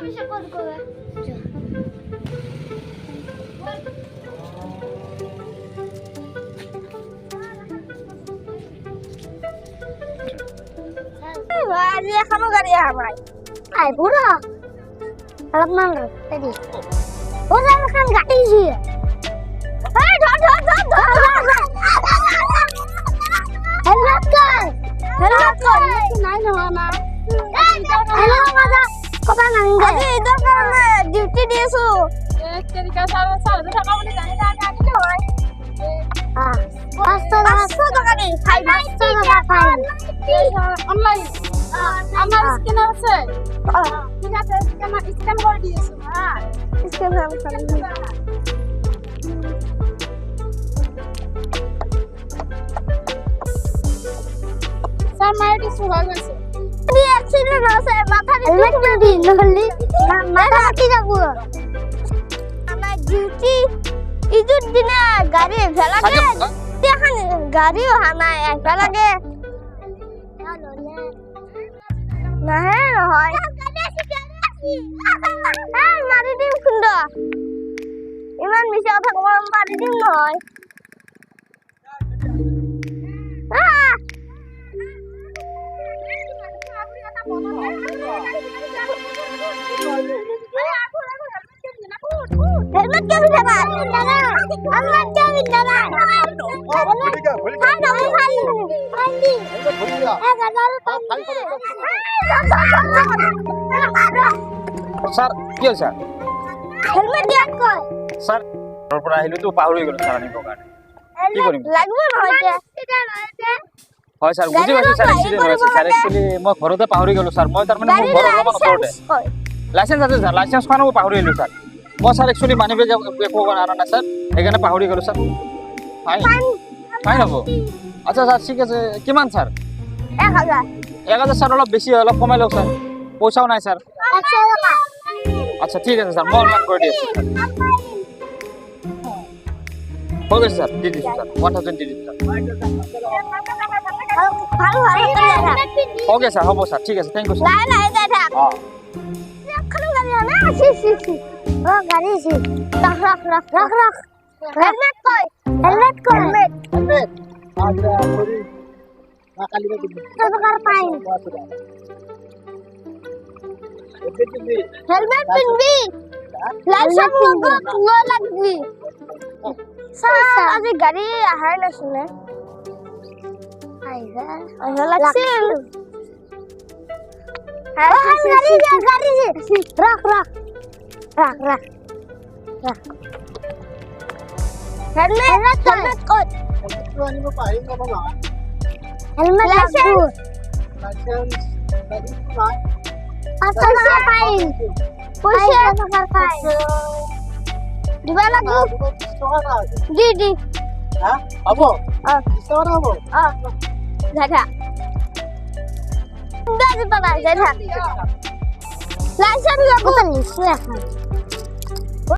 bisa kau kau. Dia kamu gari hamai. Ay pura. Alam mana tadi? Orang kan gari sih. Hey, dot. Helmet kan? Naik mana? Hello mana? Kau nang gak? Aje itu karena duty dia su. Jadi kalau salah tu kamu ni jangan jangan ni loh. Pasto tu kan ni. Pasto tu kan. Online. আমার scanner আছে ঠিক আছে scan করে দিয়েছো হ্যাঁ scan আমি করে sir মাইটি সুহা গেছে এই অ্যাক্সিডেন্ট হয়েছে মাথা হেলমেট নলি মাথা কি যাব আমার ডিউটি ইজুর দিনে গাড়ি ফেলাকে দেখেন গাড়িও হানা ফেলাকে Nah, hoy. Mari dim kundo. Iman bisa otak ngomong mari dim hoy. Helmet क्या भी लगा? helmet क्या भी लगा? স্যার কি হল স্যার হেলমেট দিয়া কই স্যার ওর পর আহিলো তো পাহৰি গলো স্যাৰ আনিব কাৰণে কি কৰিম লাগব নহইতে এটা নহইতে হয় স্যাৰ বুজি পাইছো স্যাৰ এক্সিডেন্ট হৈছে স্যাৰ একচুয়ালি মই ঘৰতে পাহৰি গলো স্যাৰ মই তাৰ মানে মোৰ ঘৰৰ অলপ ওচৰতে লাইসেন্স আছে স্যাৰ লাইসেন্স খনো পাহৰি গলো স্যাৰ মই স্যাৰ একচুয়ালি মানিবে যে একো কৰা নাই স্যাৰ সেইকাৰণে পাহৰি গলো স্যার ফাইন হ'ব আচ্ছা স্যার ঠিক আছে কিমান স্যার 1000 1000 স্যার অলপ বেছি অলপ কমাই লওক স্যার পইচাও নাই স্যার 100 টাকা আচ্ছা ঠিক আছে স্যার মই অনলাইন কৰি দিছো হৈ গৈছে স্যার দি দিছো স্যার 1000 দি দিছো স্যার ভালো ওকে স্যার হ'ব স্যার ঠিক আছে থ্যাংক ইউ স্যার নাই যাই থাক এখন গাড়ি না সি ও গাড়ি সি রাখ হেলমেট কই হেলমেট আচ্ছা সরি না কালিবা দিবি টাকার পাইন হেলমেট পিনবি লাইসেন্স লো লাগবি স্যার আজি গাড়ি আহাই না শুনে আইগা লাগছিল গাড়ি রাখ হেলমেট কই তো আনিব পাৰি না বাবা হেলমেট লাগবো লাইসেন্স গাড়ি নাই পয়সা পাইন পয়সা টাকার পাইন দিবা লাগবো দি হ্যাঁ হ'ব কিসরা হ'ব যাটা দাদি বাবা যাটা লাইসেন্স লাগবো লিখে এখন